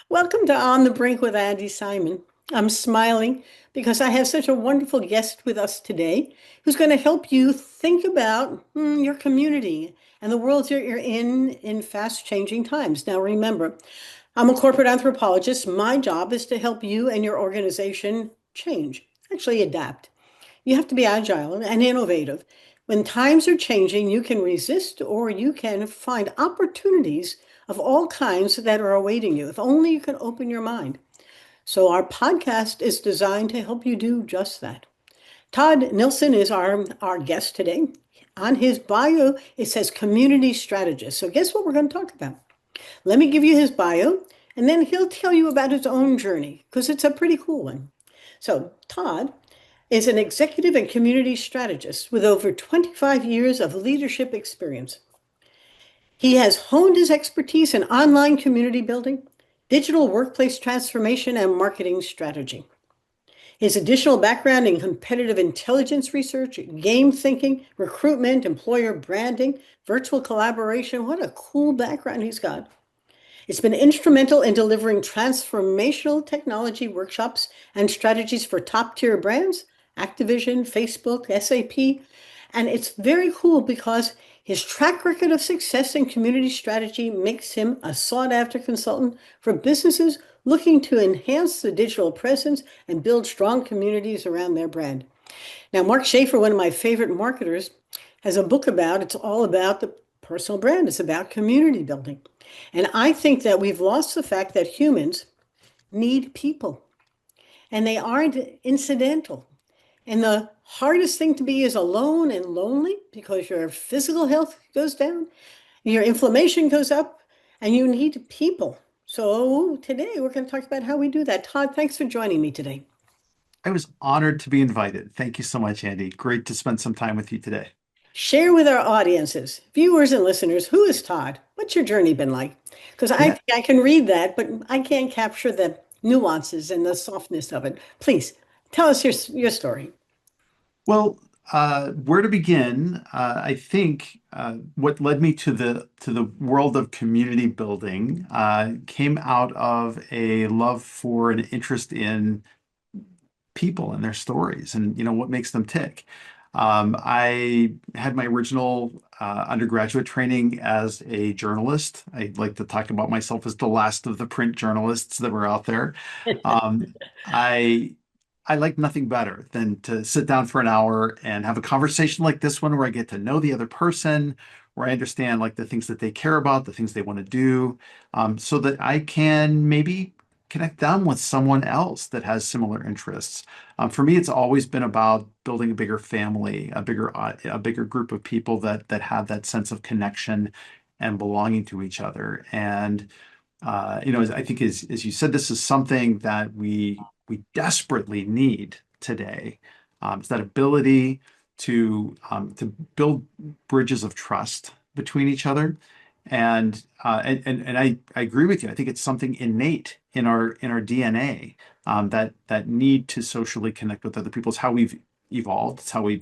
Welcome to On the Brink with Andi Simon. I'm smiling because I have such a wonderful guest with us today who's going to help you think about your community and the world you're in fast changing times. Now, remember, I'm a corporate anthropologist. My job is to help you and your organization change, actually adapt. You have to be agile and innovative. When times are changing, you can resist or you can find opportunities of all kinds that are awaiting you, if only you can open your mind. So, our podcast is designed to help you do just that. Todd Nilson is our guest today. On his bio, it says community strategist. So, guess what we're going to talk about? Let me give you his bio, and then he'll tell you about his own journey because it's a pretty cool one. So, Todd is an executive and community strategist with over 25 years of leadership experience. He has honed his expertise in online community building, digital workplace transformation, and marketing strategy. His additional background in competitive intelligence research, game thinking, recruitment, employer branding, virtual collaboration. What a cool background he's got. It's been instrumental in delivering transformational technology workshops and strategies for top tier brands, Activision, Facebook, SAP. And it's very cool because his track record of success in community strategy makes him a sought after consultant for businesses looking to enhance the digital presence and build strong communities around their brand. Now, Mark Schaefer, one of my favorite marketers, has a book it's all about the personal brand. It's about community building. And I think that we've lost the fact that humans need people and they aren't incidental. And the hardest thing to be is alone and lonely because your physical health goes down, your inflammation goes up, and you need people. So today we're going to talk about how we do that. Todd, thanks for joining me today. I was honored to be invited. Thank you so much, Andi. Great to spend some time with you today. Share with our audiences, viewers and listeners, who is Todd? What's your journey been like? Because I Yeah. think I can read that, but I can't capture the nuances and the softness of it. Please tell us your story. Well, where to begin? I think what led me to the world of community building came out of a love for an interest in people and their stories and what makes them tick. I had my original undergraduate training as a journalist. I like to talk about myself as the last of the print journalists that were out there. Um, I I like nothing better than to sit down for an hour and have a conversation like this one where I get to know the other person, where I understand like the things that they care about, the things they want to do, so that I can maybe connect them with someone else that has similar interests. For me, it's always been about building a bigger family, a bigger group of people that have that sense of connection and belonging to each other. And I think as you said, this is something that we desperately need today. It's that ability to build bridges of trust between each other. And I agree with you. I think it's something innate in our DNA, that need to socially connect with other people. It's how we've evolved. It's how we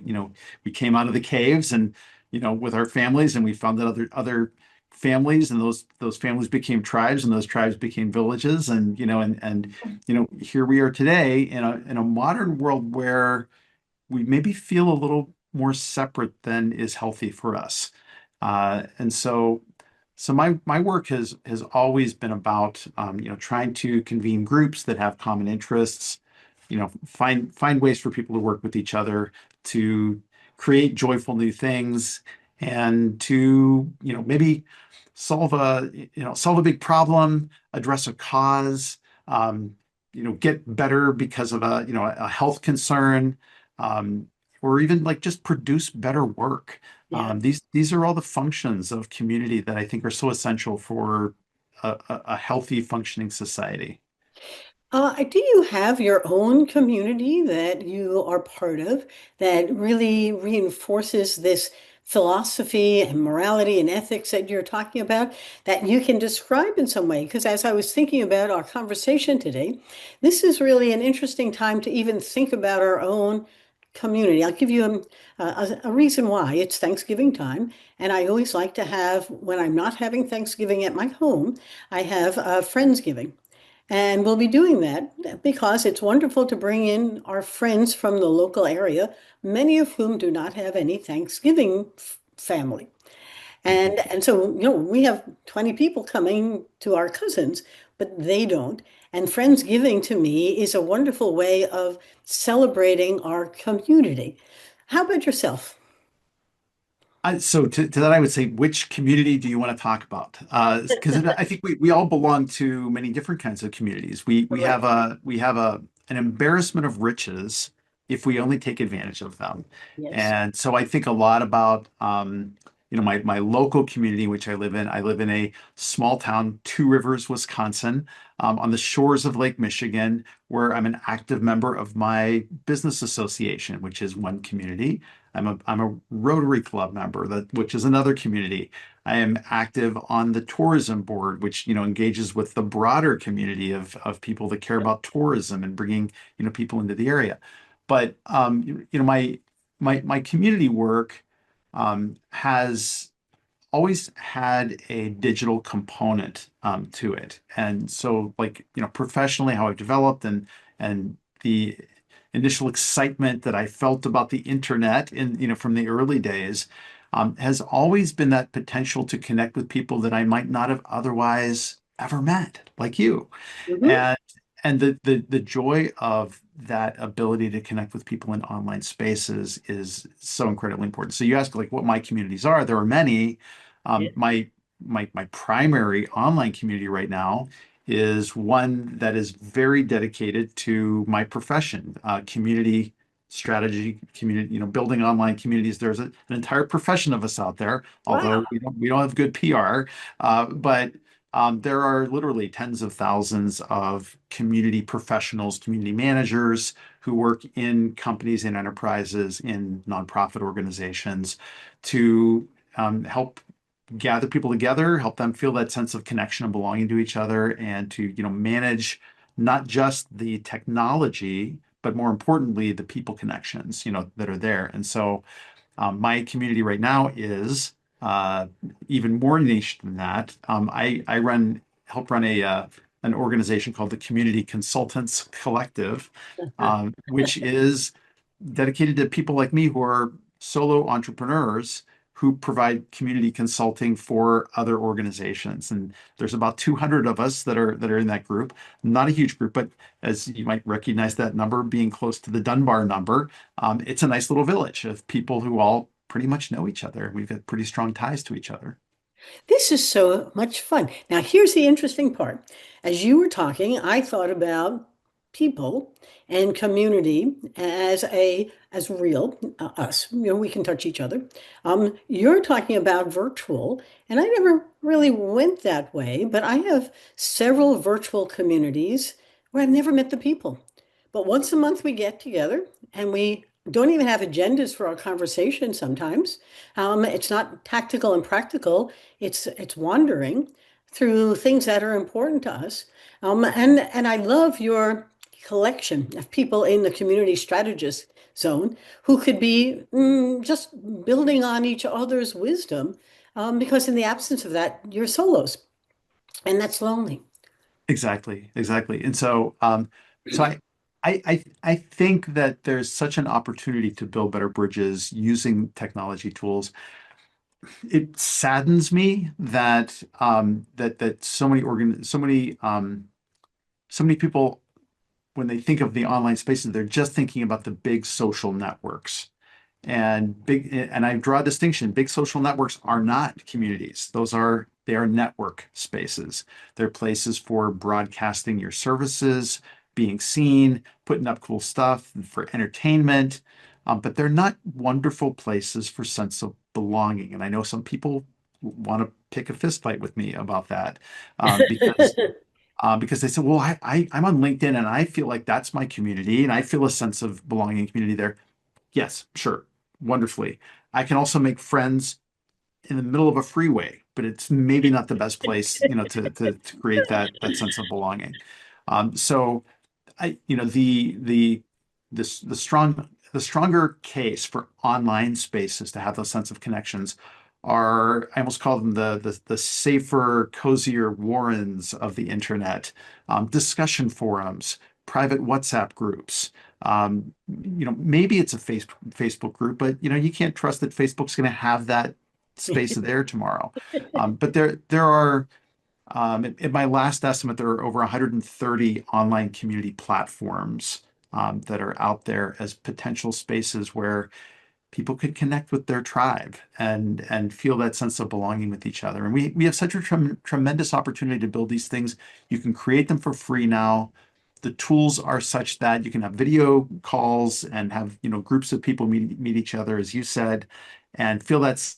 came out of the caves and with our families, and we found that other families, and those families became tribes, and those tribes became villages, and here we are today in a modern world where we maybe feel a little more separate than is healthy for us. And so my work has always been about trying to convene groups that have common interests, find ways for people to work with each other to create joyful new things, and to maybe solve a big problem, address a cause, get better because of a health concern, um, or even like just produce better work. Yeah. These are all the functions of community that I think are so essential for a healthy functioning society. Do you have your own community that you are part of that really reinforces this philosophy and morality and ethics that you're talking about that you can describe in some way? Because as I was thinking about our conversation today, this is really an interesting time to even think about our own community. I'll give you a reason why. It's Thanksgiving time, and I always like to have, when I'm not having Thanksgiving at my home, I have Friendsgiving. And we'll be doing that because it's wonderful to bring in our friends from the local area, many of whom do not have any Thanksgiving family. And so, we have 20 people coming to our cousins, but they don't. And Friendsgiving to me is a wonderful way of celebrating our community. How about yourself? So to that, I would say, which community do you want to talk about? Because I think we all belong to many different kinds of communities. Correct. We have an embarrassment of riches if we only take advantage of them. Yes. And so I think a lot about my local community, which I live in. I live in a small town, Two Rivers, Wisconsin, on the shores of Lake Michigan, where I'm an active member of my business association, which is one community. I'm a Rotary Club member, which is another community. I am active on the tourism board, which engages with the broader community of people that care about tourism and bringing people into the area. But my community work has always had a digital component to it. And so like, professionally how I've developed and the initial excitement that I felt about the internet in, from the early days, has always been that potential to connect with people that I might not have otherwise ever met, like you. Hmm. And the joy of that ability to connect with people in online spaces is so incredibly important. So you ask like what my communities are. There are many. Yeah. My primary online community right now is one that is very dedicated to my profession, community strategy, community, building online communities. There's an entire profession of us out there, Wow. although we don't have good PR, but there are literally tens of thousands of community professionals, community managers who work in companies and enterprises, in nonprofit organizations to help gather people together, help them feel that sense of connection and belonging to each other, and to, manage not just the technology, but more importantly, the people connections, that are there. And so my community right now is uh, even more niche than that. I help run an organization called the Community Consultants Collective, which is dedicated to people like me who are solo entrepreneurs who provide community consulting for other organizations. And there's about 200 of us that are in that group. Not a huge group, but as you might recognize that number being close to the Dunbar number, it's a nice little village of people who all pretty much know each other. We've got pretty strong ties to each other. This is so much fun. Now, here's the interesting part. As you were talking, I thought about people and community as real, us. We can touch each other. You're talking about virtual, and I never really went that way, but I have several virtual communities where I've never met the people. But once a month we get together and we don't even have agendas for our conversation sometimes. It's not tactical and practical. It's wandering through things that are important to us. And I love your collection of people in the community strategist zone who could be just building on each other's wisdom, because in the absence of that, you're solos, and that's lonely. Exactly, exactly. And so I think that there's such an opportunity to build better bridges using technology tools. It saddens me that so many people, when they think of the online spaces, they're just thinking about the big social networks. And I draw a distinction. Big social networks are not communities. They are network spaces. They're places for broadcasting your services, being seen, putting up cool stuff for entertainment. But they're not wonderful places for sense of belonging. And I know some people want to pick a fist fight with me about that, because because they said, well, I'm on LinkedIn and I feel like that's my community and I feel a sense of belonging and community there. Yes, sure, wonderfully. I can also make friends in the middle of a freeway, but it's maybe not the best place, to create that sense of belonging. So I, you know, the stronger case for online spaces to have those sense of connections are, I almost call them the safer, cozier warrens of the internet, discussion forums, private WhatsApp groups. Maybe it's a Facebook group, but you can't trust that Facebook's going to have that space there tomorrow. But there are in my last estimate, there are over 130 online community platforms that are out there as potential spaces where people could connect with their tribe and feel that sense of belonging with each other. And we have such a tremendous opportunity to build these things. You can create them for free now. The tools are such that you can have video calls and have groups of people meet each other, as you said, and feel that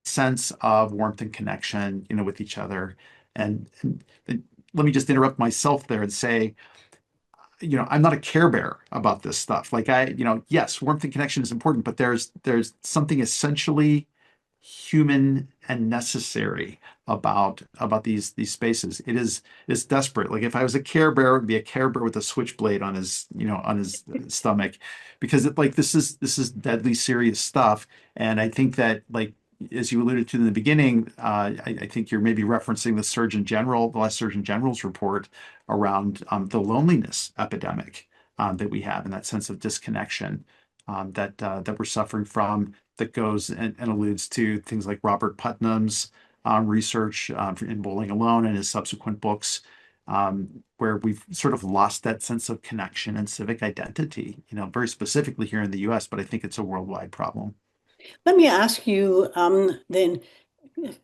sense of warmth and connection, with each other. And let me just interrupt myself there and say, I'm not a care bear about this stuff. Like yes, warmth and connection is important, but there's something essentially human and necessary about these spaces. It's desperate. Like if I was a care bear, it would be a care bear with a switchblade on his stomach, because this is deadly serious stuff. And I think that, like, as you alluded to in the beginning, I think you're maybe referencing the last Surgeon General's report around the loneliness epidemic that we have, and that sense of disconnection that we're suffering from, that goes and alludes to things like Robert Putnam's research in Bowling Alone and his subsequent books, where we've sort of lost that sense of connection and civic identity, very specifically here in the US, but I think it's a worldwide problem. Let me ask you then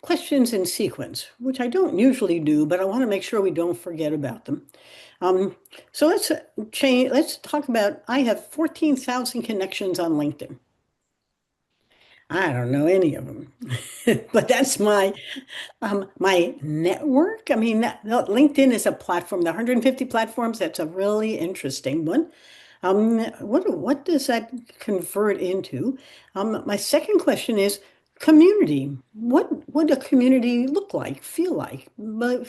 questions in sequence, which I don't usually do, but I want to make sure we don't forget about them. Um, so let's change. Let's talk about. I have 14,000 connections on LinkedIn. I don't know any of them, but that's my network. I mean, LinkedIn is a platform. The 150 platforms. That's a really interesting one. What does that convert into? My second question is community. What would a community look like, feel like? But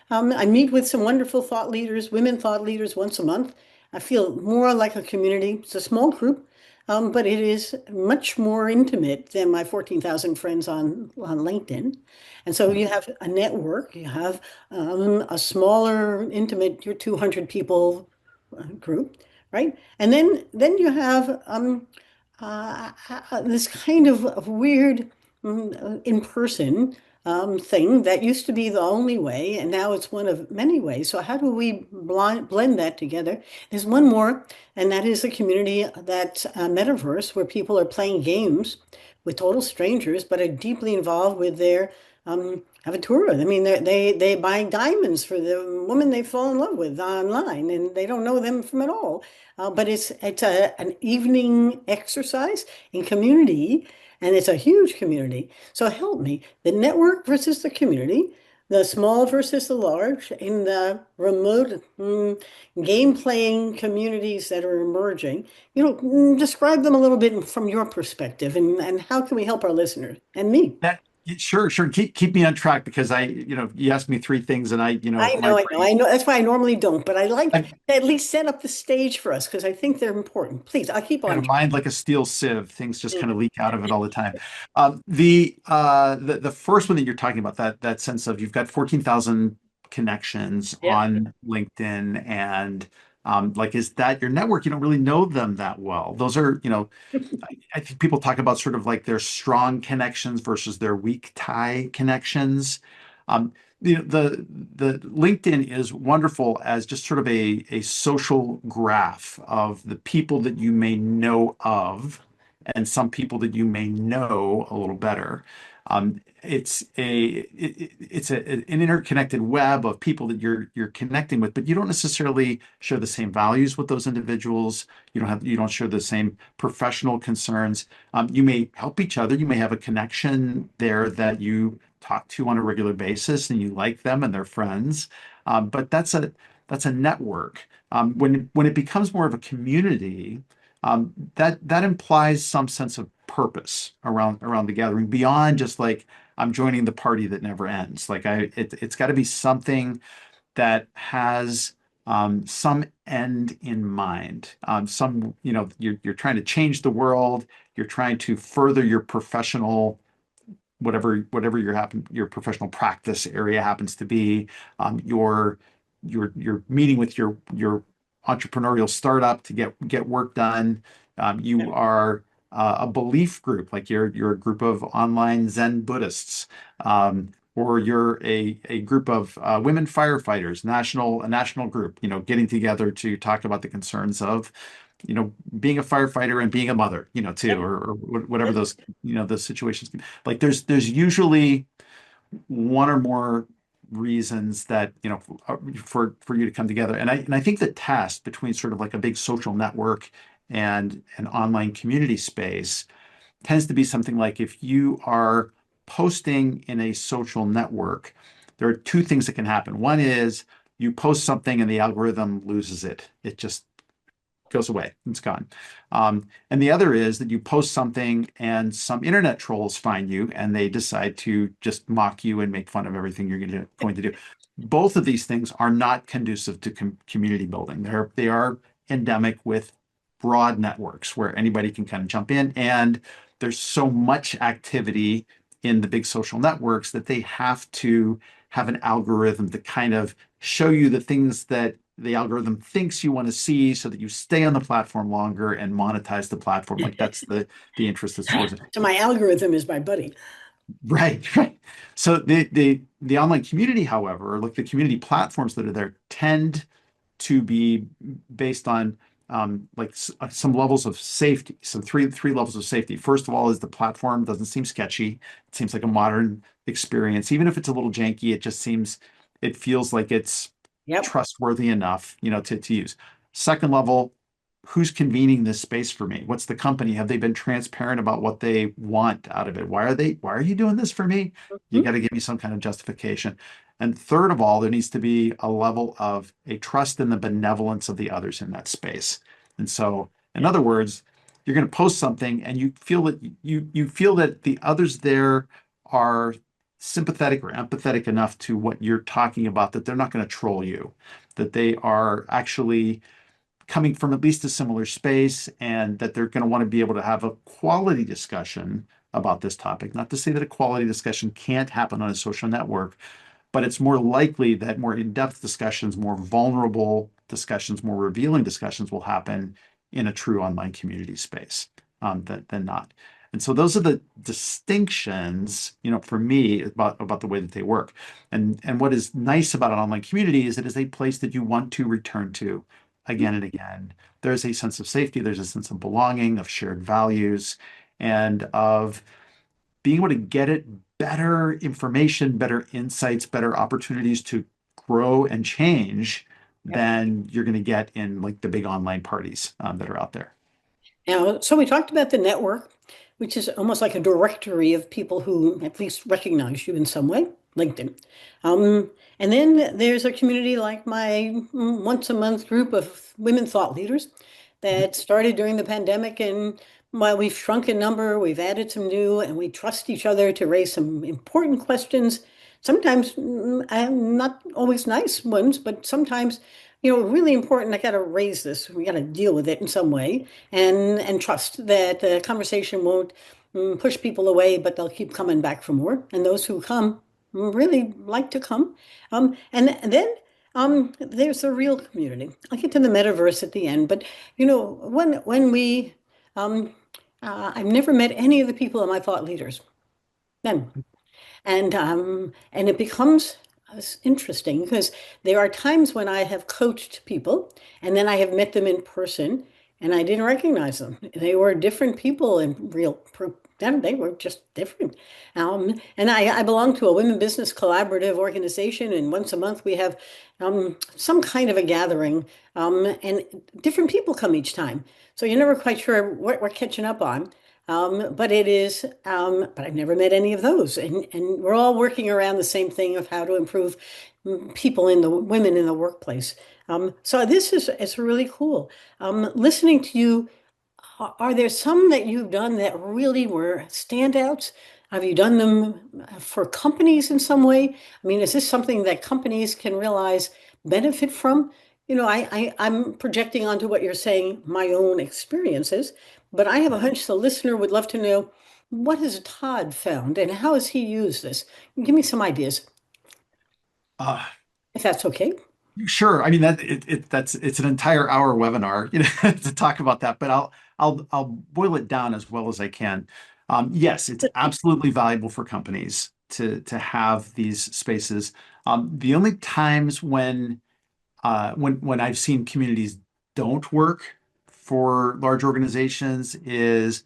I meet with some wonderful thought leaders, women thought leaders once a month. I feel more like a community. It's a small group, but it is much more intimate than my 14,000 friends on LinkedIn. And so you have a network, you have a smaller, intimate, your 200 people group, right? And then you have this kind of weird in-person thing that used to be the only way, and now it's one of many ways. So how do we blend that together? There's one more, and that is a community that's a metaverse where people are playing games with total strangers, but are deeply involved with their Aventura. I mean, they buy diamonds for the woman they fall in love with online, and they don't know them from at all. But it's an evening exercise in community, and it's a huge community. So help me, the network versus the community, the small versus the large, in the remote game playing communities that are emerging. Describe them a little bit from your perspective, and how can we help our listeners and me? That Sure, sure. Keep me on track, because you asked me three things, and I my know, I know, brain. I know. That's why I normally don't, but I like I've to at least set up the stage for us because I think they're important. Please, I'll keep got on. a mind like a steel sieve. Things just Mm. kind of leak out of it all the time. The first one that you're talking about, that sense of, you've got 14,000 connections Yeah. on LinkedIn, and like, is that your network? You don't really know them that well. Those are, I think people talk about sort of like their strong connections versus their weak tie connections. Um, the LinkedIn is wonderful as just sort of a social graph of the people that you may know of, and some people that you may know a little better. It's an interconnected web of people that you're connecting with, but you don't necessarily share the same values with those individuals. You don't share the same professional concerns. You may help each other. You may have a connection there that you talk to on a regular basis, and you like them and they're friends. But that's a network. When it becomes more of a community, that implies some sense of purpose around the gathering, beyond just like, I'm joining the party that never ends. Like, it's got to be something that has some end in mind. You're trying to change the world. You're trying to further your professional whatever your professional practice area happens to be. You're you're meeting with your entrepreneurial startup to get work done. You are a belief group, like you're a group of online Zen Buddhists, or you're a group of women firefighters, a national group, getting together to talk about the concerns of, being a firefighter and being a mother, too, Yep. or whatever Yep. those situations. Like there's usually one or more reasons that for you to come together, and I think the test between sort of like a big social network and an online community space tends to be something like, if you are posting in a social network, there are two things that can happen. One is you post something and the algorithm loses it. It just goes away. It's gone. And the other is that you post something and some internet trolls find you and they decide to just mock you and make fun of everything you're going to do. Both of these things are not conducive to community building. They are endemic with broad networks where anybody can kind of jump in, and there's so much activity in the big social networks that they have to have an algorithm to kind of show you the things that the algorithm thinks you want to see so that you stay on the platform longer and monetize the platform. Like that's the interest that's towards it. So my algorithm is my buddy. Right, right. So the online community, however, like the community platforms that are there, tend to be based on like some levels of safety, some three levels of safety. First of all, is the platform doesn't seem sketchy. It seems like a modern experience. Even if it's a little janky, it feels like it's Yep. trustworthy enough, to use. Second level, who's convening this space for me? What's the company? Have they been transparent about what they want out of it? Why are you doing this for me? You got Mhm. to give me some kind of justification. And third of all, there needs to be a level of a trust in the benevolence of the others in that space. And so, in Yeah. other words, you're going to post something and you feel that the others there are sympathetic or empathetic enough to what you're talking about, that they're not going to troll you, that they are actually coming from at least a similar space, and that they're going to want to be able to have a quality discussion about this topic. Not to say that a quality discussion can't happen on a social network, but it's more likely that more in-depth discussions, more vulnerable discussions, more revealing discussions will happen in a true online community space, than not. And so those are the distinctions, for me, about the way that they work. And what is nice about an online community is it is a place that you want to return to again and again. There's a sense of safety, there's a sense of belonging, of shared values, and of being able to get it better information, better insights, better opportunities to grow and change Yep. than you're going to get in like the big online parties that are out there. Now, so we talked about the network, which is almost like a directory of people who at least recognize you in some way, LinkedIn. And then there's a community like my once a month group of women thought leaders that started during the pandemic. And while we've shrunk in number, we've added some new, and we trust each other to raise some important questions. Sometimes not always nice ones, but sometimes, really important. I got to raise this. We got to deal with it in some way, and trust that the conversation won't push people away, but they'll keep coming back for more. And those who come really like to come. And then there's the real community. I'll get to the metaverse at the end, but when we I've never met any of the people in my thought leaders. None. And it becomes interesting because there are times when I have coached people and then I have met them in person and I didn't recognize them. They were different people in then they were just different. And I belong to a women business collaborative organization, and once a month we have some kind of a gathering, and different people come each time. So you're never quite sure what we're catching up on. But I've never met any of those. And we're all working around the same thing of how to improve women in the workplace. So this is really cool. Listening to you, are there some that you've done that really were standouts? Have you done them for companies in some way? I mean, is this something that companies can realize benefit from? I'm projecting onto what you're saying, my own experiences, but I have a hunch the listener would love to know, What has Todd found and how has he used this? Give me some ideas, Uh, if that's okay. sure. I mean that's it's an entire hour webinar, to talk about that, but I'll boil it down as well as I can. Yes, it's absolutely valuable for companies to have these spaces. The only times when I've seen communities don't work for large organizations is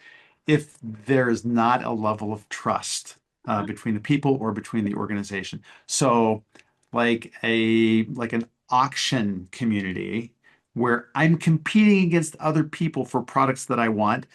if there is not a level of trust between the people or between the organization. So, like an auction community where I'm competing against other people for products that I want,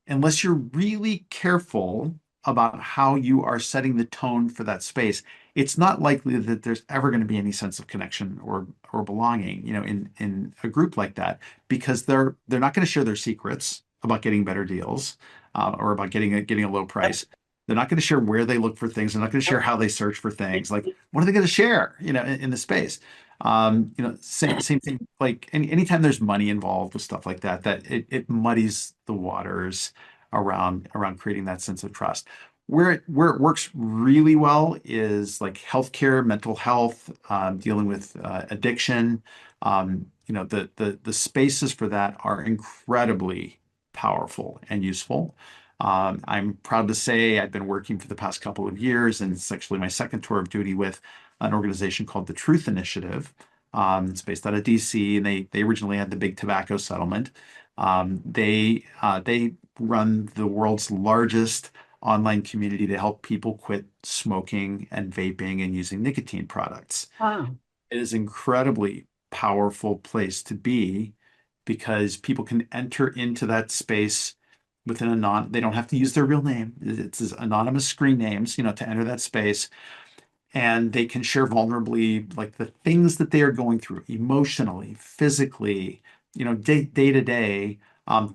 unless you're really careful about how you are setting the tone for that space, it's not likely that there's ever going to be any sense of connection or belonging, in a group like that, because they're not going to share their secrets about getting better deals, or about getting a low Yep. price. They're not going to share where they look for things. They're not going to share how they search for things. Like, what are they going to share, in the space? Same thing. Like anytime there's money involved with stuff like that, that it muddies the waters around creating that sense of trust. Where it works really well is like healthcare, mental health, dealing with addiction. The spaces for that are incredibly powerful and useful. I'm proud to say I've been working for the past couple of years, and it's actually my second tour of duty with an organization called the Truth Initiative. It's based out of DC, and they originally had the big tobacco settlement. They run the world's largest online community to help people quit smoking and vaping and using nicotine products. Wow. It is an incredibly powerful place to be because people can enter into that space with an they don't have to use their real name. It's anonymous screen names, to enter that space, and they can share vulnerably like the things that they are going through emotionally, physically, day to day,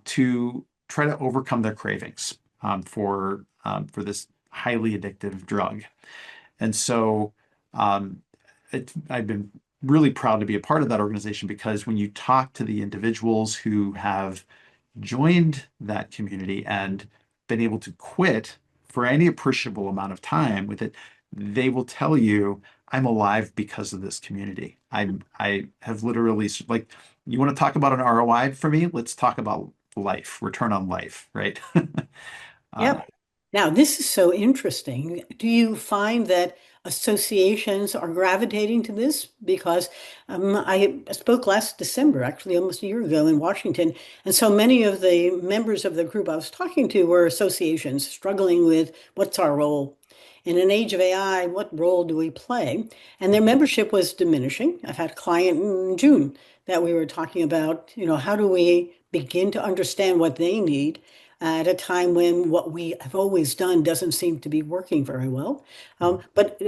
to try to overcome their cravings, for this highly addictive drug. And so, um, I've been really proud to be a part of that organization, because when you talk to the individuals who have joined that community and been able to quit for any appreciable amount of time with it, they will tell you, I'm alive because of this community. I have literally, like, you want to talk about an ROI for me? Let's talk about life, return on life, right? Uh, Yep. Now, this is so interesting. Do you find that associations are gravitating to this? Because I spoke last December, actually almost a year ago in Washington, and so many of the members of the group I was talking to were associations struggling with what's our role? In an age of AI, what role do we play? And their membership was diminishing. I've had a client in June that we were talking about, how do we begin to understand what they need at a time when what we have always done doesn't seem to be working very well. But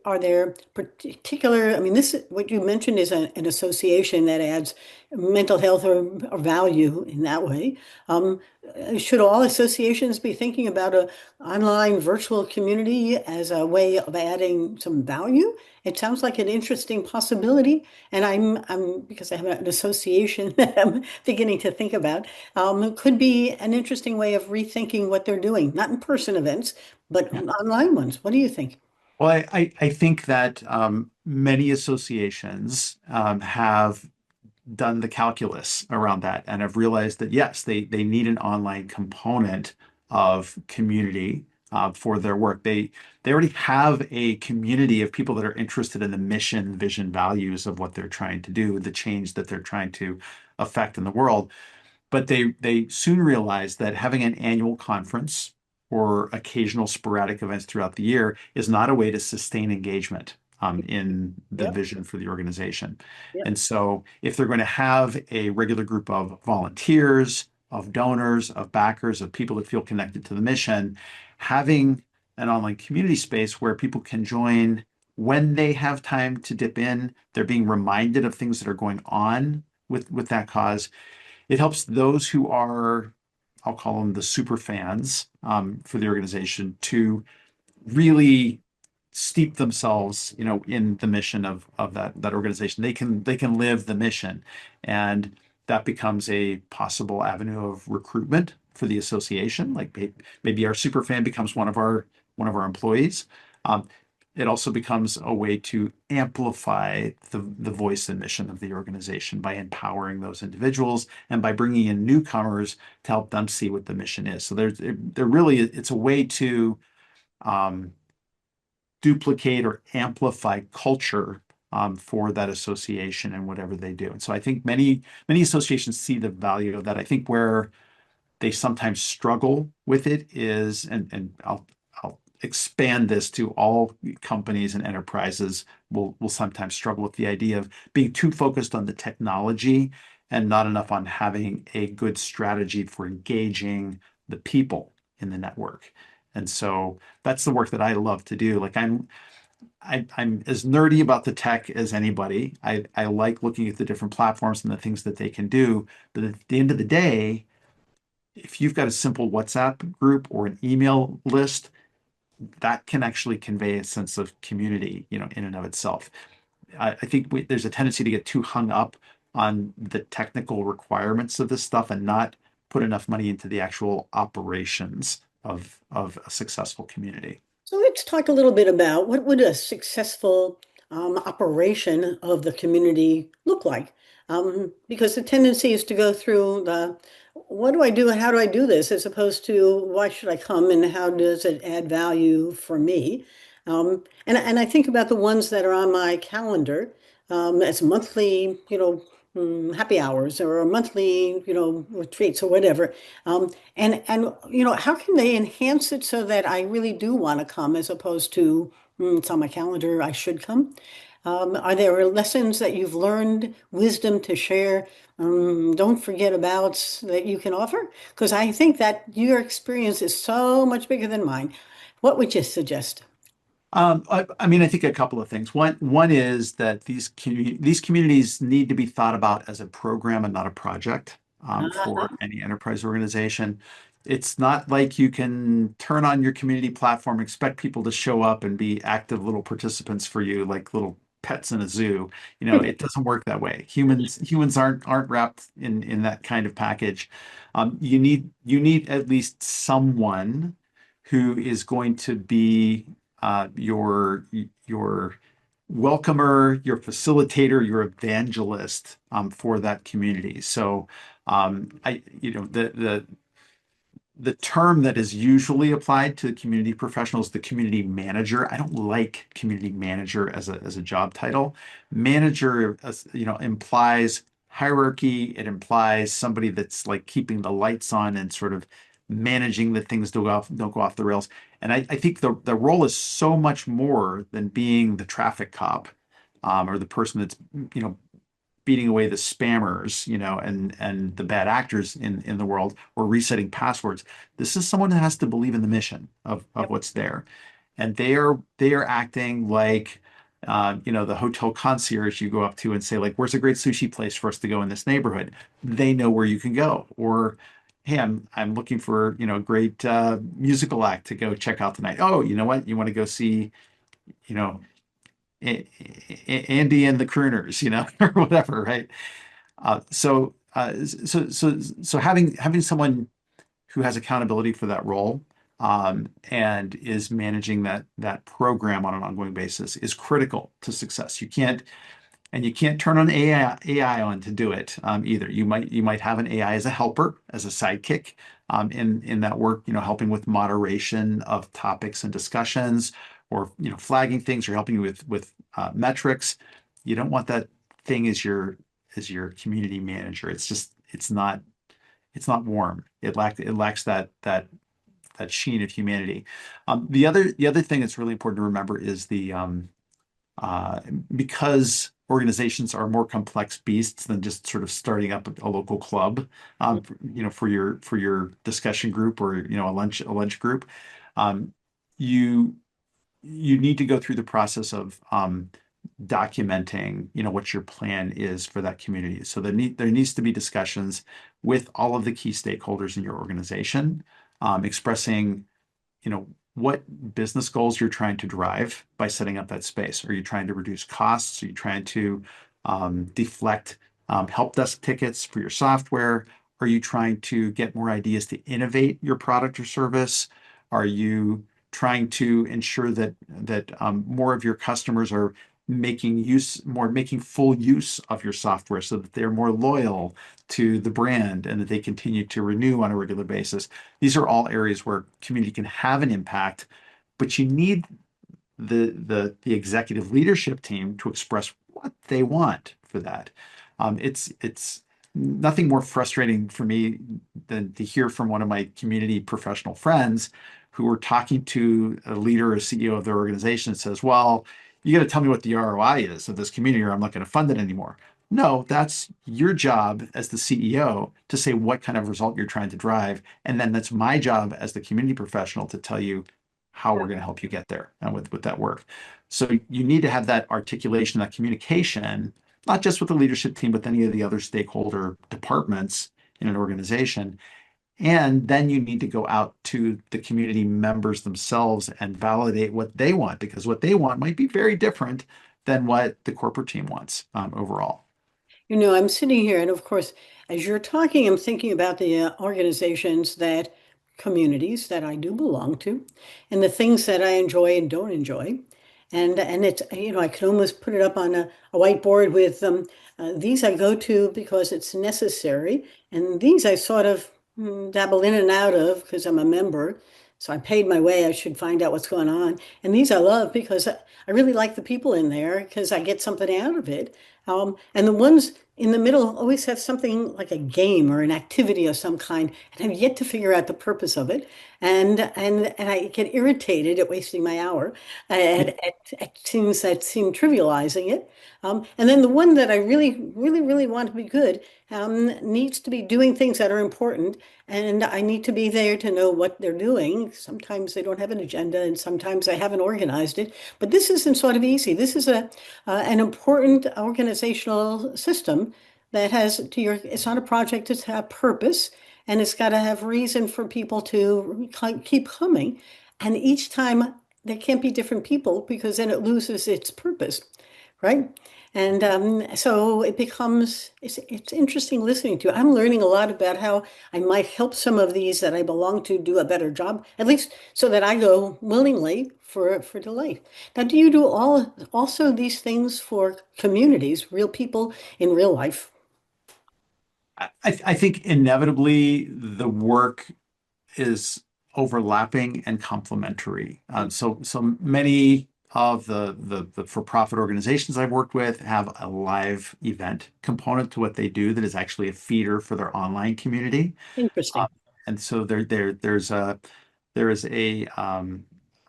are there particular? I mean, this what you mentioned is an association that adds mental health or value in that way. Um, should all associations be thinking about a online virtual community as a way of adding some value? It sounds like an interesting possibility, and I'm because I have an association that I'm beginning to think about. It could be an interesting way of rethinking what they're doing, not in-person events, but yeah. online ones. What do you think? Well, I think that many associations have done the calculus around that and have realized that yes, they need an online component of community for their work. They already have a community of people that are interested in the mission, vision, values of what they're trying to do, the change that they're trying to affect in the world. But they soon realized that having an annual conference or occasional sporadic events throughout the year is not a way to sustain engagement in the Yep, vision for the organization. yep, And so, if they're going to have a regular group of volunteers, of donors, of backers, of people that feel connected to the mission, having an online community space where people can join when they have time to dip in, they're being reminded of things that are going on with that cause. It helps those who are, I'll call them the super fans, for the organization, to really steep themselves, in the mission of that organization. They can live the mission, and that becomes a possible avenue of recruitment for the association. Like maybe our super fan becomes one of our employees. Um, it also becomes a way to amplify the voice and mission of the organization by empowering those individuals and by bringing in newcomers to help them see what the mission is. So there really it's a way to um, duplicate or amplify culture for that association and whatever they do. And so I think many associations see the value of that. I think where they sometimes struggle with it is, and I'll expand this to all companies and enterprises will sometimes struggle with the idea of being too focused on the technology and not enough on having a good strategy for engaging the people in the network. And so that's the work that I love to do. Like I'm as nerdy about the tech as anybody. I like looking at the different platforms and the things that they can do. But at the end of the day, if you've got a simple WhatsApp group or an email list, that can actually convey a sense of community, in and of itself. I think there's a tendency to get too hung up on the technical requirements of this stuff and not put enough money into the actual operations of a successful community. So let's talk a little bit about what would a successful operation of the community look like? Because the tendency is to go through the what do I do and how do I do this, as opposed to why should I come and how does it add value for me? And I think about the ones that are on my calendar as monthly, happy hours or monthly, retreats or whatever. And how can they enhance it so that I really do want to come as opposed to it's on my calendar, I should come. Are there lessons that you've learned, wisdom to share, don't forget about that you can offer? Because I think that your experience is so much bigger than mine. What would you suggest? I mean, I think a couple of things. One is that these communities need to be thought about as a program and not a project for Uh-huh. any enterprise organization. It's not like you can turn on your community platform, expect people to show up and be active little participants for you, like little pets in a zoo. It doesn't work that way. Humans aren't wrapped in that kind of package. You need at least someone who is going to be your welcomer, your facilitator, your evangelist for that community. So the term that is usually applied to community professionals, the community manager. I don't like community manager as a job title. Manager, implies hierarchy. It implies somebody that's like keeping the lights on and sort of managing the things don't go off the rails. And I think the role is so much more than being the traffic cop, or the person that's, you know, beating away the spammers, and the bad actors in the world, or resetting passwords. This is someone that has to believe in the mission of Yep. what's there, and they are acting like, the hotel concierge you go up to and say, like, "Where's a great sushi place for us to go in this neighborhood?" They know where you can go. Or, "Hey, I'm looking for, a great musical act to go check out tonight. Oh, you know what? You want to go see, you know." Andy and the Crooners, or whatever, right? So having someone who has accountability for that role, and is managing that program on an ongoing basis is critical to success. You can't turn on AI on to do it, either. You might have an AI as a helper, as a sidekick, in that work, helping with moderation of topics and discussions, or flagging things, or helping you with metrics. You don't want that thing as your community manager. It's not warm. It lacks that sheen of humanity. The other thing that's really important to remember is uh, because organizations are more complex beasts than just sort of starting up a local club, for your discussion group, or a lunch group. um, you you need to go through the process of documenting, what your plan is for that community. So there needs to be discussions with all of the key stakeholders in your organization, expressing, what business goals you're trying to drive by setting up that space. Are you trying to reduce costs? Are you trying to deflect help desk tickets for your software? Are you trying to get more ideas to innovate your product or service? Are you trying to ensure that more of your customers are making full use of your software so that they're more loyal to the brand and that they continue to renew on a regular basis? These are all areas where community can have an impact, but you need the executive leadership team to express what they want for that. It's nothing more frustrating for me than to hear from one of my community professional friends who are talking to a leader or CEO of their organization and says, "Well, you got to tell me what the ROI is of this community, or I'm not going to fund it anymore." No, that's your job as the CEO to say what kind of result you're trying to drive. And then that's my job as the community professional to tell you how we're going to help you get there and with that work. So you need to have that articulation, that communication, not just with the leadership team, but any of the other stakeholder departments in an organization. And then you need to go out to the community members themselves and validate what they want, because what they want might be very different than what the corporate team wants overall. I'm sitting here, and of course, as you're talking, I'm thinking about the organizations communities that I do belong to, and the things that I enjoy and don't enjoy. And it's, I could almost put it up on a whiteboard with these I go to because it's necessary, and these I sort of dabble in and out of because I'm a member. So I paid my way, I should find out what's going on. And these I love because I really like the people in there because I get something out of it. And the ones in the middle always have something like a game or an activity of some kind, and I've yet to figure out the purpose of it. And I get irritated at wasting my hour at things that seem trivializing it. And then the one that I really, really, really want to be good needs to be doing things that are important, and I need to be there to know what they're doing. Sometimes they don't have an agenda, and sometimes I haven't organized it. But this isn't sort of easy. This is an important organizational system that has it's not a project, it's a purpose, and it's got to have reason for people to keep coming. And each time there can't be different people because then it loses its purpose, right? And so it's interesting listening to. I'm learning a lot about how I might help some of these that I belong to do a better job, at least so that I go willingly for delight. Now, do you do also these things for communities, real people in real life? I think inevitably the work is overlapping and complementary. So many of the for-profit organizations I've worked with have a live event component to what they do that is actually a feeder for their online community. Interesting. Um, and so there is a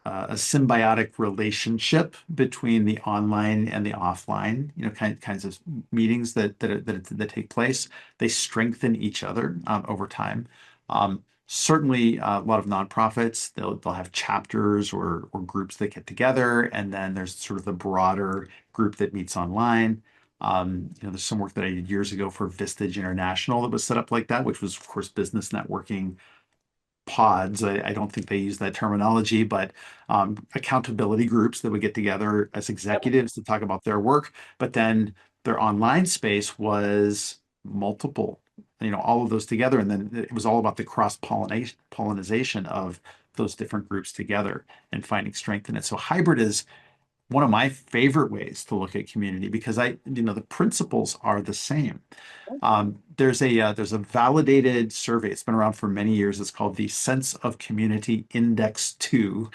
symbiotic relationship between the online and the offline, kinds of meetings that take place. They strengthen each other over time. Certainly, a lot of nonprofits, they'll have chapters or groups that get together, and then there's sort of the broader group that meets online. There's some work that I did years ago for Vistage International that was set up like that, which was, of course, business networking pods. I don't think they use that terminology, but accountability groups that would get together as executives to talk about their work. But then their online space was multiple, all of those together. And then it was all about the pollination of those different groups together and finding strength in it. So hybrid is one of my favorite ways to look at community because the principles are the same. There's a validated survey. It's been around for many years. It's called the Sense of Community Index 2.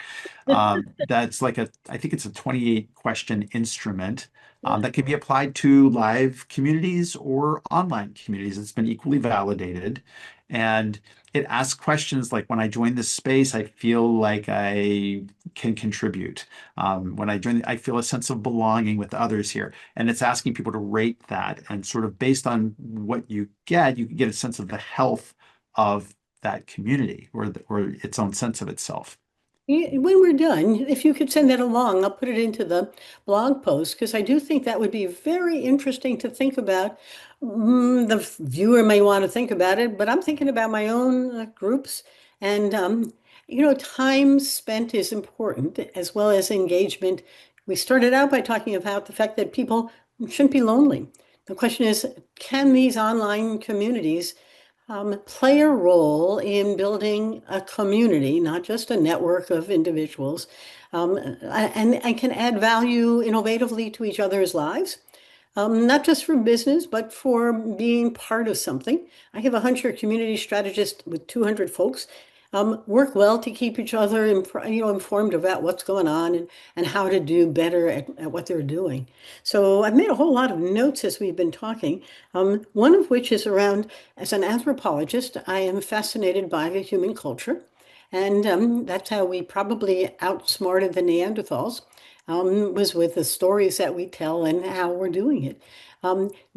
That's I think it's a 28 question instrument that can be applied to live communities or online communities. It's been equally validated. And it asks questions like, when I join this space, I feel like I can contribute. When I join, I feel a sense of belonging with others here. And it's asking people to rate that. And sort of based on what you can get a sense of the health of that community or its own sense of itself. When we're done, if you could send that along, I'll put it into the blog post because I do think that would be very interesting to think about. The viewer may want to think about it, but I'm thinking about my own groups. And, time spent is important as well as engagement. We started out by talking about the fact that people shouldn't be lonely. The question is, can these online communities play a role in building a community, not just a network of individuals, and can add value innovatively to each other's lives, not just for business, but for being part of something. I have a hunch your community strategist with 200 folks work well to keep each other informed about what's going on and how to do better at what they're doing. So I've made a whole lot of notes as we've been talking, one of which is around, as an anthropologist, I am fascinated by the human culture. And that's how we probably outsmarted the Neanderthals, was with the stories that we tell and how we're doing it.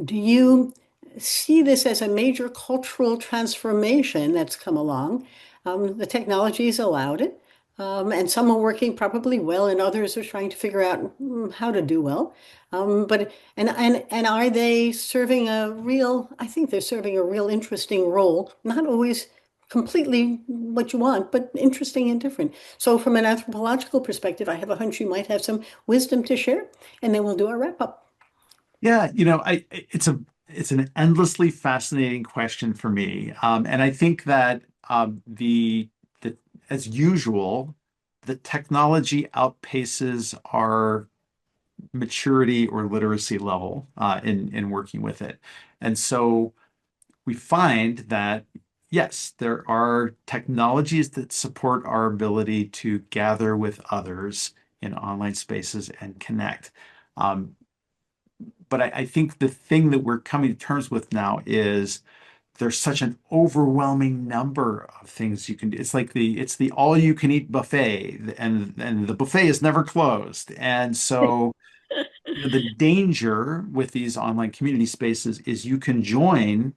Do you see this as a major cultural transformation that's come along? The technology has allowed it, and some are working probably well, and others are trying to figure out how to do well. But and are they serving a real? I think they're serving a real interesting role. Not always completely what you want, but interesting and different. So, from an anthropological perspective, I have a hunch you might have some wisdom to share, and then we'll do our wrap up. Yeah, it's an endlessly fascinating question for me, and I think that the as usual, the technology outpaces our maturity or literacy level in working with it, and so we find that yes, there are technologies that support our ability to gather with others in online spaces and connect. Um, but I think the thing that we're coming to terms with now is there's such an overwhelming number of things you can do. It's the all you can eat buffet, and the buffet is never closed. And so, the danger with these online community spaces is you can join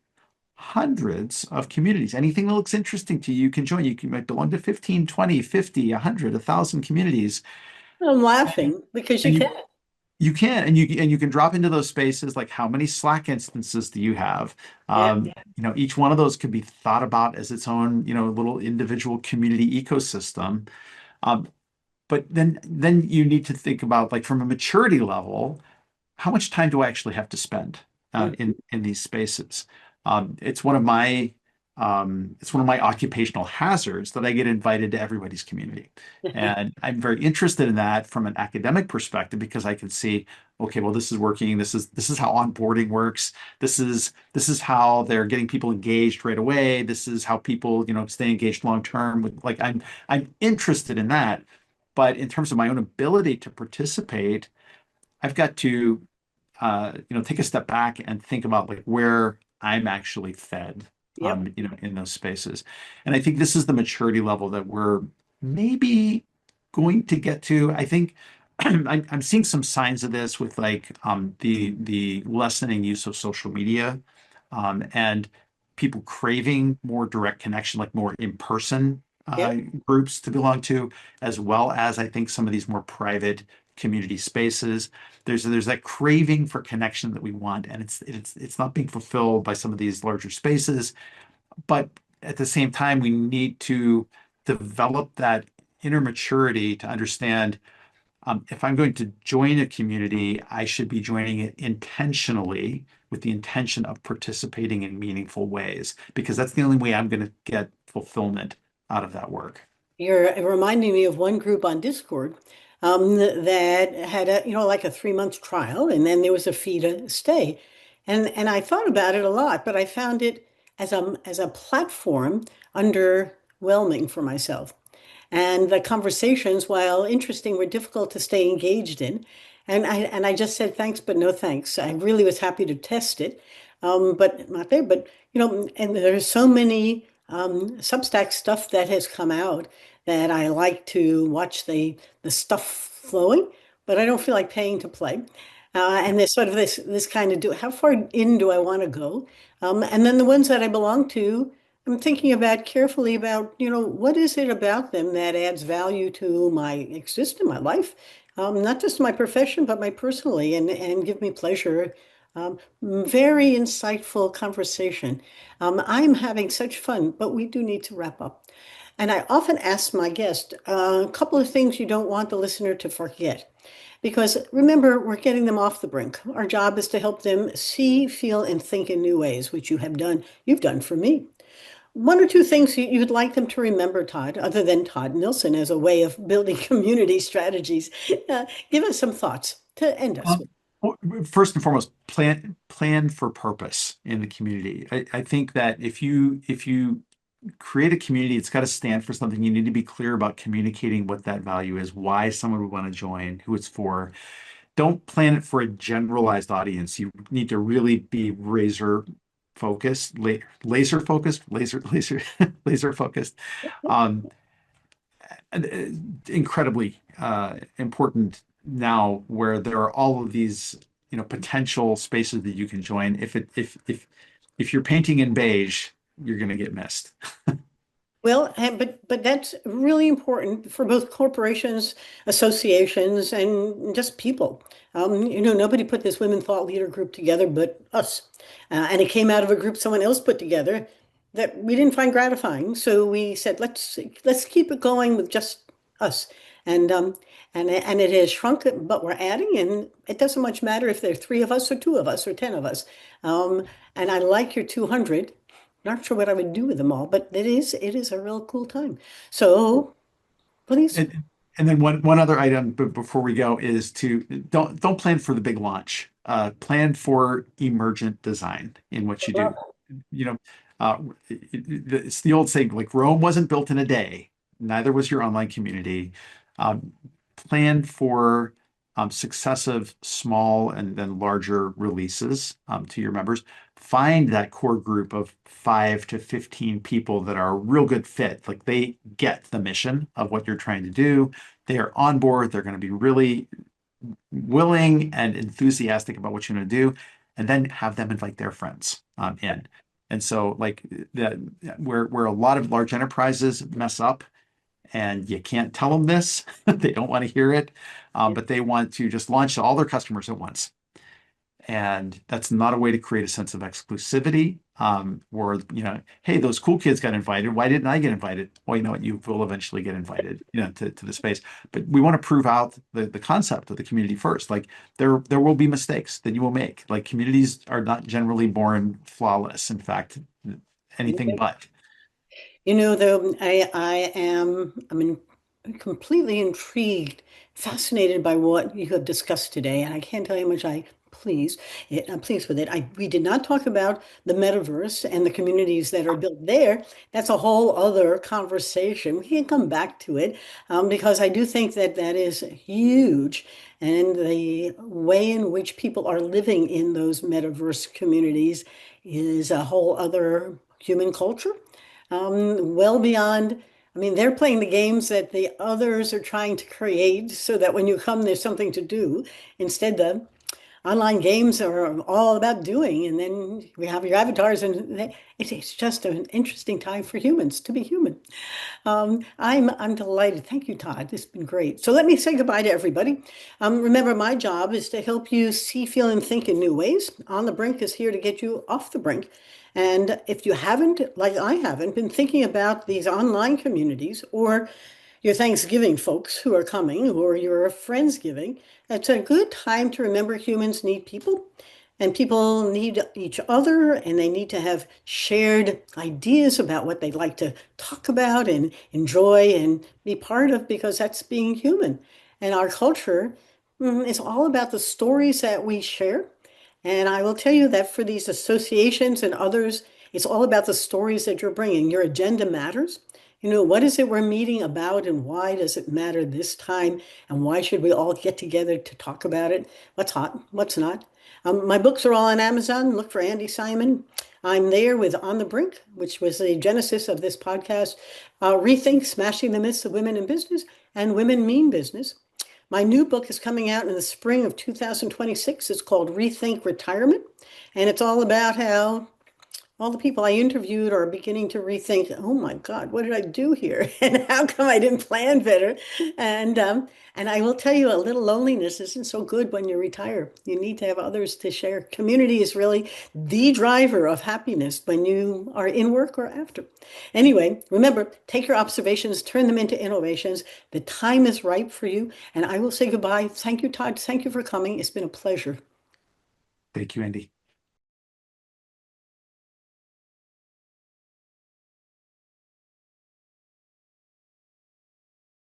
hundreds of communities. Anything that looks interesting to you, you can join. Might belong to 15, 20, 50, 100, 1,000 communities. I'm laughing because you And can. you can, and you can drop into those spaces. Like, how many Slack instances do you have? Yeah. Each one of those could be thought about as its own, little individual community ecosystem. Um, but then you need to think about, like, from a maturity level, how much time do I actually have to spend in these spaces? It's one of my it's one of my occupational hazards that I get invited to everybody's community, and I'm very interested in that from an academic perspective because I can see, okay, well, this is working. This is how onboarding works. This is how they're getting people engaged right away. This is how people stay engaged long term. With like I'm interested in that, but in terms of my own ability to participate, I've got to take a step back and think about like where I'm actually fed, Yep. in those spaces. And I think this is the maturity level that we're maybe going to get to. I think I'm seeing some signs of this with like the lessening use of social media, and people craving more direct connection, like more in-person Yep. groups to belong to, as well as I think some of these more private community spaces. There's that craving for connection that we want, and it's not being fulfilled by some of these larger spaces. But at the same time, we need to develop that inner maturity to understand, if I'm going to join a community, I should be joining it intentionally with the intention of participating in meaningful ways, because that's the only way I'm going to get fulfillment out of that work. You're reminding me of one group on Discord that had like a 3 month trial, and then there was a fee to stay. And I thought about it a lot, but I found it as a platform underwhelming for myself. And the conversations, while interesting, were difficult to stay engaged in. And I just said thanks, but no thanks. I really was happy to test it, but not there. But and there's so many Substack stuff that has come out that I like to watch the stuff flowing, but I don't feel like paying to play. And there's sort of this kind of how far in do I want to go? And then the ones that I belong to, I'm thinking about carefully about, what is it about them that adds value to my existence, my life, not just my profession, but my personally, and give me pleasure. Very insightful conversation. I'm having such fun, but we do need to wrap up. And I often ask my guest a couple of things you don't want the listener to forget. Because remember, we're getting them off the brink. Our job is to help them see, feel, and think in new ways, which you have done. You've done for me. one or two things you'd like them to remember, Todd, other than Todd Nilson as a way of building community strategies. Give us some thoughts to end us with. Um, well, first and foremost, plan for purpose in the community. I think that if you create a community, it's got to stand for something. You need to be clear about communicating what that value is, why someone would want to join, who it's for. Don't plan it for a generalized audience. You need to really be razor focused, laser focused, laser focused. Um, Incredibly important now, where there are all of these, potential spaces that you can join. If you're painting in beige, you're going to get missed. Well, but that's really important for both corporations, associations, and just people. Nobody put this women thought leader group together but us, and it came out of a group someone else put together that we didn't find gratifying. So we said, let's keep it going with just us, and and it has shrunk, but we're adding, and it doesn't much matter if there are three of us or two of us or 10 of us. Um, and I like your 200. Not sure what I would do with them all, but it is a real cool time. So please, And, and then one other item before we go is to don't plan for the big launch. Plan for emergent design in what you do. You know, it's the old saying, like Rome wasn't built in a day. Neither was your online community. Um, Plan for successive small and then larger releases to your members. Find that core group of 5 to 15 people that are a real good fit. Like they get the mission of what you're trying to do. They are on board. They're going to be really willing and enthusiastic about what you're going to do, and then have them invite their friends in. And so, like that, where a lot of large enterprises mess up, and you can't tell them this, they don't want to hear it, but they want to just launch to all their customers at once. And that's not a way to create a sense of exclusivity. Or, hey, those cool kids got invited. Why didn't I get invited? Well, you know what? You will eventually get invited, to the space. But we want to prove out the concept of the community first. Like there will be mistakes that you will make. Like communities are not generally born flawless. In fact, anything but. Though I'm completely intrigued, fascinated by what you have discussed today, and I can't tell you how much I'm pleased with it. We did not talk about the metaverse and the communities that are built there. That's a whole other conversation. We can come back to it, because I do think that that is huge, and the way in which people are living in those metaverse communities is a whole other human culture, well beyond. I mean, they're playing the games that the others are trying to create so that when you come, there's something to do. Instead, the online games are all about doing, and then we have your avatars, and it's just an interesting time for humans to be human. I'm delighted. Thank you, Todd. This has been great. So let me say goodbye to everybody. Remember, my job is to help you see, feel, and think in new ways. On the Brink is here to get you off the brink. And if you haven't, like I haven't, been thinking about these online communities or your Thanksgiving folks who are coming or your Friendsgiving, it's a good time to remember humans need people and people need each other, and they need to have shared ideas about what they'd like to talk about and enjoy and be part of, because that's being human. And our culture is all about the stories that we share. And I will tell you that for these associations and others, it's all about the stories that you're bringing. Your agenda matters. What is it we're meeting about, and why does it matter this time? And why should we all get together to talk about it? What's hot, what's not? My books are all on Amazon. Look for Andi Simon. I'm there with On the Brink, which was the genesis of this podcast, Rethink Smashing the Myths of Women in Business and Women Mean Business. My new book is coming out in the spring of 2026. It's called Rethink Retirement, and it's all about how all the people I interviewed are beginning to rethink, oh my God, what did I do here? And how come I didn't plan better? And I will tell you, a little loneliness isn't so good when you retire. You need to have others to share. Community is really the driver of happiness when you are in work or after. Anyway, remember, take your observations, turn them into innovations. The time is ripe for you. And I will say goodbye. Thank you, Todd. Thank you for coming. It's been a pleasure. Thank you, Andy.